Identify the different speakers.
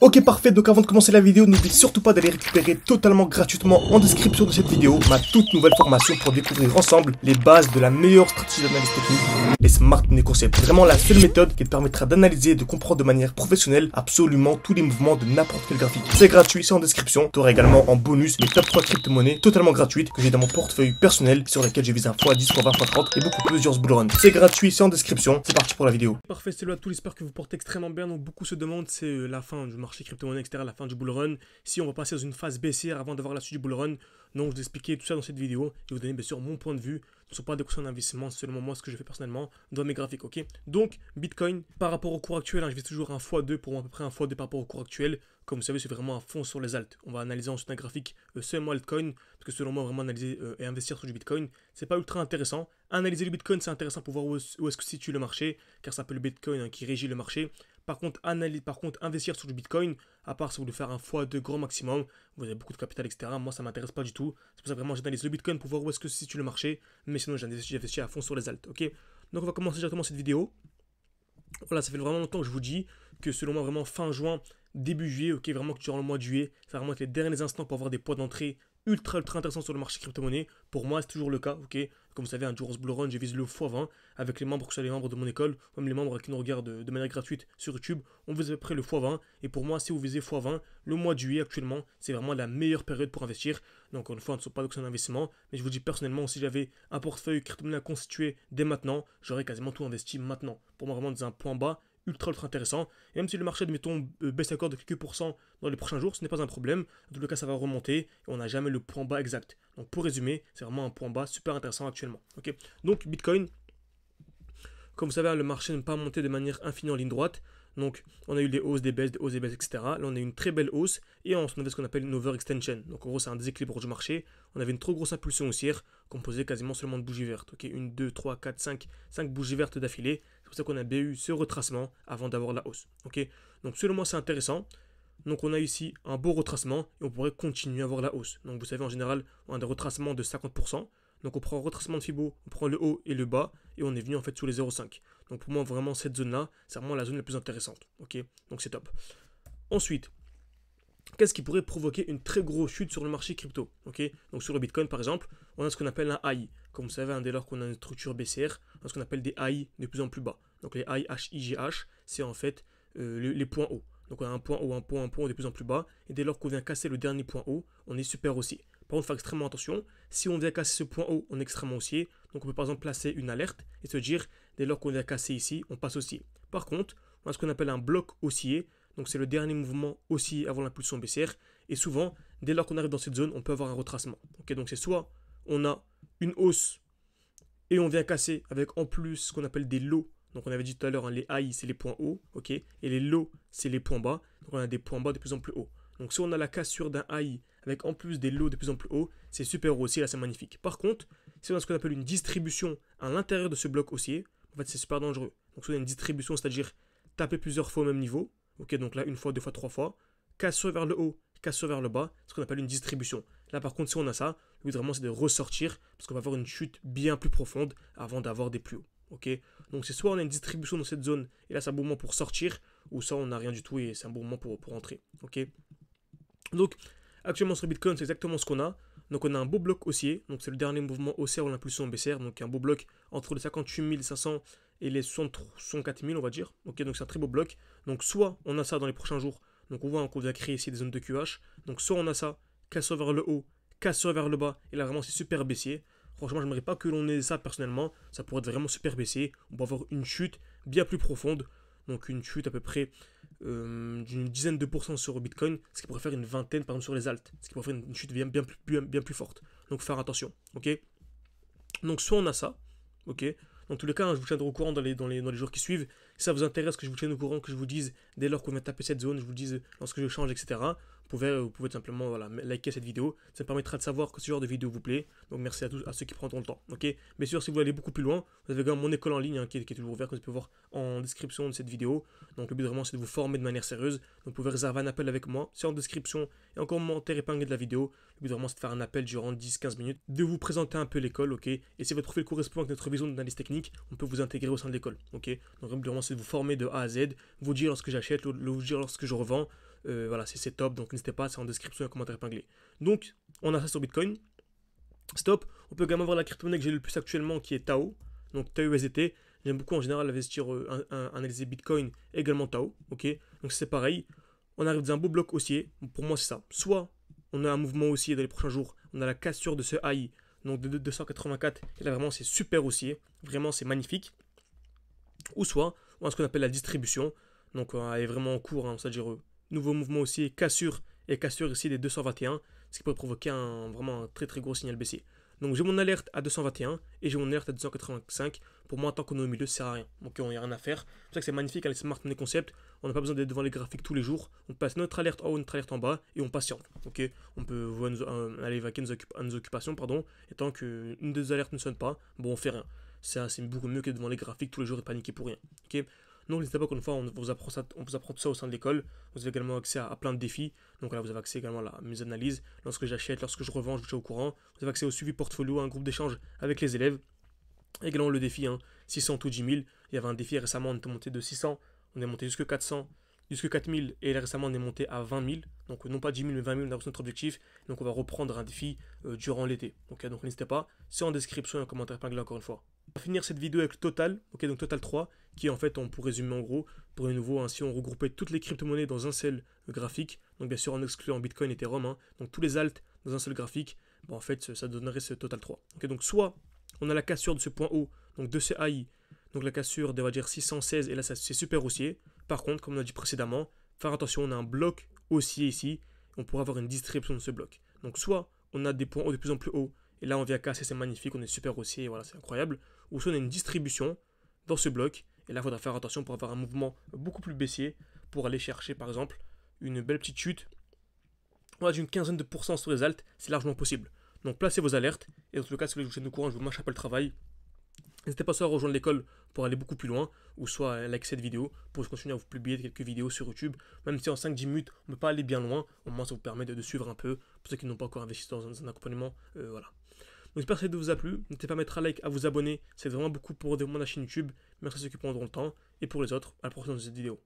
Speaker 1: Ok parfait, donc avant de commencer la vidéo, n'oublie surtout pas d'aller récupérer totalement gratuitement en description de cette vidéo ma toute nouvelle formation pour découvrir ensemble les bases de la meilleure stratégie d'analyse technique, les Smart Money Concepts. Vraiment la seule méthode qui te permettra d'analyser et de comprendre de manière professionnelle absolument tous les mouvements de n'importe quel graphique. C'est gratuit, c'est en description. Tu auras également en bonus les top 3 crypto-monnaies totalement gratuites que j'ai dans mon portefeuille personnel sur lesquelles je vise un x10, x20, x30 et beaucoup plusieurs bullruns. C'est gratuit, c'est en description. C'est parti pour la vidéo. Parfait, c'est là tout, j'espère que vous portez extrêmement bien. Donc beaucoup se demandent, c'est la fin du marché crypto-monnaie, etc., la fin du bullrun, si on va passer dans une phase baissière avant d'avoir la suite du bullrun. Donc je vais expliquer tout ça dans cette vidéo et vous donner bien sûr mon point de vue. Ce ne sont pas des conseils d'investissement, c'est seulement moi ce que je fais personnellement dans mes graphiques, ok. Donc Bitcoin, par rapport au cours actuel, je vise toujours un x2 pour moi, à peu près un x2 par rapport au cours actuel. Comme vous savez, c'est vraiment un fond sur les alts. On va analyser ensuite un graphique seulement altcoin, parce que selon moi, vraiment analyser et investir sur du Bitcoin, c'est pas ultra intéressant. Analyser le Bitcoin, c'est intéressant pour voir où est-ce que se situe le marché, car c'est un peu le Bitcoin qui régit le marché. Par contre, investir sur du Bitcoin, à part si vous voulez faire un x2 grand maximum, vous avez beaucoup de capital, etc. Moi, ça m'intéresse pas du tout. C'est pour ça que vraiment j'analyse le Bitcoin pour voir où est-ce que se situe le marché, mais sinon j'investis à fond sur les alts, ok. Donc on va commencer directement cette vidéo. Voilà, ça fait vraiment longtemps que je vous dis que selon moi, vraiment fin juin, début juillet, ok, vraiment que durant le mois de juillet, ça va vraiment être les derniers instants pour avoir des points d'entrée ultra intéressants sur le marché crypto-monnaie. Pour moi, c'est toujours le cas, ok. Comme vous savez, un Joros Bull Run, je vise le x20 avec les membres, que ce soit les membres de mon école, même les membres qui nous regardent de manière gratuite sur YouTube, on vise à peu près le x20. Et pour moi, si vous visez x20, le mois de juillet actuellement, c'est vraiment la meilleure période pour investir. Donc encore une fois, ce ne sont pas d'options d'investissement, mais je vous dis personnellement, si j'avais un portefeuille crypto-monnaie à constituer dès maintenant, j'aurais quasiment tout investi maintenant. Pour moi, vraiment, dans un point bas, ultra intéressant. Et même si le marché, admettons, baisse encore de quelques pourcents dans les prochains jours, ce n'est pas un problème. Dans tous les cas, ça va remonter et on n'a jamais le point bas exact. Donc pour résumer, c'est vraiment un point bas super intéressant actuellement. Ok. Donc Bitcoin, comme vous savez, le marché n'est pas monté de manière infinie en ligne droite. Donc on a eu des hausses, des baisses, etc. Là on a eu une très belle hausse et on avait ce qu'on appelle une overextension. Donc en gros c'est un déséquilibre du marché. On avait une trop grosse impulsion haussière composée quasiment seulement de bougies vertes. Ok, 1, 2, 3, 4, 5 bougies vertes d'affilée. C'est pour ça qu'on a bien eu ce retracement avant d'avoir la hausse. Ok, donc selon moi c'est intéressant. Donc on a ici un beau retracement et on pourrait continuer à avoir la hausse. Donc vous savez en général on a des retracements de 50%. Donc on prend un retracement de Fibo, on prend le haut et le bas et on est venu en fait sous les 0,5. Donc pour moi vraiment cette zone là c'est vraiment la zone la plus intéressante. Ok, donc c'est top. Ensuite, qu'est-ce qui pourrait provoquer une très grosse chute sur le marché crypto? Ok, donc sur le Bitcoin par exemple, on a ce qu'on appelle un high. Comme vous savez, dès lors qu'on a une structure baissière, on a ce qu'on appelle des high de plus en plus bas. Donc les high HIGH, c'est en fait les points hauts. Donc on a un point haut, un point haut de plus en plus bas. Et dès lors qu'on vient casser le dernier point haut, on est super haussier. Par contre, il faut faire extrêmement attention. Si on vient casser ce point haut, on est extrêmement haussier. Donc on peut par exemple placer une alerte et se dire, dès lors qu'on vient casser ici, on passe haussier. Par contre, on a ce qu'on appelle un bloc haussier. Donc c'est le dernier mouvement haussier avant l'impulsion baissière. Et souvent, dès lors qu'on arrive dans cette zone, on peut avoir un retracement. Okay, donc c'est soit on a une hausse et on vient casser avec en plus ce qu'on appelle des lows. Donc on avait dit tout à l'heure, hein, les high c'est les points hauts, ok, et les lows c'est les points bas. Donc on a des points bas de plus en plus hauts. Donc si on a la cassure d'un high avec en plus des lows de plus en plus hauts, c'est super haussier, là c'est magnifique. Par contre, si on a ce qu'on appelle une distribution à l'intérieur de ce bloc haussier, en fait c'est super dangereux. Donc si on a une distribution, c'est-à-dire taper plusieurs fois au même niveau, ok, donc là une fois, deux fois, trois fois, cassure vers le haut, cassure vers le bas, ce qu'on appelle une distribution. Là par contre si on a ça, le but vraiment c'est de ressortir parce qu'on va avoir une chute bien plus profonde avant d'avoir des plus hauts. Ok, donc c'est soit on a une distribution dans cette zone et là c'est un bon moment pour sortir, ou soit on n'a rien du tout et c'est un bon moment pour entrer. Ok, donc actuellement sur Bitcoin c'est exactement ce qu'on a. Donc on a un beau bloc haussier, donc c'est le dernier mouvement haussière ou l'impulsion baissière, donc un beau bloc entre les 58 500 et les 64 000 on va dire. Ok, donc c'est un très beau bloc. Donc soit on a ça dans les prochains jours, donc on voit qu'on va créer ici des zones de QH, donc soit on a ça, cassure vers le haut, cassure vers le bas, et là vraiment c'est super baissier. Franchement, j'aimerais pas que l'on ait ça personnellement. Ça pourrait être vraiment super baissé. On peut avoir une chute bien plus profonde. Donc une chute à peu près d'une dizaine de pourcents sur Bitcoin. Ce qui pourrait faire une vingtaine par exemple sur les alts. Ce qui pourrait faire une chute bien plus forte. Donc faire attention. Ok. Donc soit on a ça. Ok. Dans tous les cas, je vous tiendrai au courant dans les jours qui suivent. Si ça vous intéresse que je vous tienne au courant, que je vous dise dès lors qu'on vient taper cette zone, je vous dise lorsque je change, etc. Vous pouvez simplement voilà, liker cette vidéo. Ça me permettra de savoir que ce genre de vidéo vous plaît. Donc merci à ceux qui prendront le temps. Ok. Bien sûr, si vous voulez aller beaucoup plus loin, vous avez également mon école en ligne qui est toujours ouverte, que vous pouvez voir en description de cette vidéo. Donc le but vraiment c'est de vous former de manière sérieuse. Donc vous pouvez réserver un appel avec moi. C'est en description et en commentaire épinglé de la vidéo. Le but vraiment c'est de faire un appel durant 10-15 minutes, de vous présenter un peu l'école, ok. Et si votre profil correspond avec notre vision d'analyse technique, on peut vous intégrer au sein de l'école, ok. Donc le but vraiment c'est de vous former de A à Z, vous dire lorsque j'achète, vous dire lorsque je revends. Voilà, c'est top, donc n'hésitez pas, c'est en description et en commentaire épinglé. Donc, on a ça sur Bitcoin. Stop. On peut également voir la crypto-monnaie que j'ai le plus actuellement qui est Tao. Donc Tao USDT. J'aime beaucoup en général investir, analyser Bitcoin et également Tao. Ok. Donc c'est pareil. On arrive dans un beau bloc haussier. Pour moi c'est ça. Soit on a un mouvement haussier dans les prochains jours. On a la cassure de ce AI. Donc de 284. Et là vraiment c'est super haussier. Vraiment c'est magnifique. Ou soit on a ce qu'on appelle la distribution. Donc elle est vraiment en cours. Hein, c'est-à-dire nouveau mouvement haussier. Cassure. Et cassure ici des 221. Ce qui pourrait provoquer vraiment un très très gros signal baissier. Donc j'ai mon alerte à 221 et j'ai mon alerte à 285. Pour moi, tant qu'on est au milieu, ça sert à rien. Donc il n'y a rien à faire. C'est pour ça que c'est magnifique avec les Smart Money Concept. On n'a pas besoin d'être devant les graphiques tous les jours. On passe notre alerte en haut, notre alerte en bas et on patiente. Ok, on peut aller vaquer nos occupations, pardon. Et tant qu'une des alertes ne sonne pas, bon, on fait rien. Ça, c'est beaucoup mieux que devant les graphiques tous les jours et paniquer pour rien. Ok. Donc n'hésitez pas, encore une fois, on vous apprend tout ça au sein de l'école. Vous avez également accès à plein de défis. Donc là, vous avez accès également à mes analyses. Lorsque j'achète, lorsque je revends, je vous tiens au courant. Vous avez accès au suivi portfolio, à un groupe d'échange avec les élèves. Et également le défi, 600 ou 10 000. Il y avait un défi récemment, on était monté de 600, on est monté jusque 400, jusque 4 000. Et là, récemment, on est monté à 20 000. Donc non pas 10 000, mais 20 000, on a reçu notre objectif. Donc on va reprendre un défi durant l'été. Donc n'hésitez pas, c'est en description et en commentaire épinglé encore une fois. On va finir cette vidéo avec le Total, ok, donc Total 3, qui est en fait, pour résumer en gros, pour les nouveaux, si on regroupait toutes les crypto-monnaies dans un seul graphique, donc bien sûr en excluant Bitcoin et Ethereum, donc tous les alts dans un seul graphique, en fait ça donnerait ce Total 3. Ok, donc soit on a la cassure de ce point haut, donc de ce AI, donc la cassure de, on va dire 616, et là c'est super haussier. Par contre, comme on a dit précédemment, faire attention, on a un bloc haussier ici, on pourra avoir une distribution de ce bloc. Donc soit on a des points hauts de plus en plus hauts, et là on vient casser, c'est magnifique, on est super haussier, voilà, c'est incroyable. Ou soit on a une distribution dans ce bloc, et là il faudra faire attention pour avoir un mouvement beaucoup plus baissier, pour aller chercher par exemple une belle petite chute. On a d'une quinzaine de pourcents sur les alts, c'est largement possible. Donc placez vos alertes, et dans tout cas si vous voulez que je vous tienne au courant, je vous mâche un peu le travail. N'hésitez pas soit à rejoindre l'école pour aller beaucoup plus loin, ou soit à liker cette vidéo pour continuer à vous publier quelques vidéos sur YouTube. Même si en 5-10 minutes, on ne peut pas aller bien loin, au moins ça vous permet de suivre un peu, pour ceux qui n'ont pas encore investi dans un accompagnement, voilà. Donc j'espère que cette vidéo vous a plu, n'hésitez pas à mettre un like, à vous abonner, c'est vraiment beaucoup pour développer ma chaîne YouTube. Merci à ceux qui prendront le temps, et pour les autres, à la prochaine vidéo.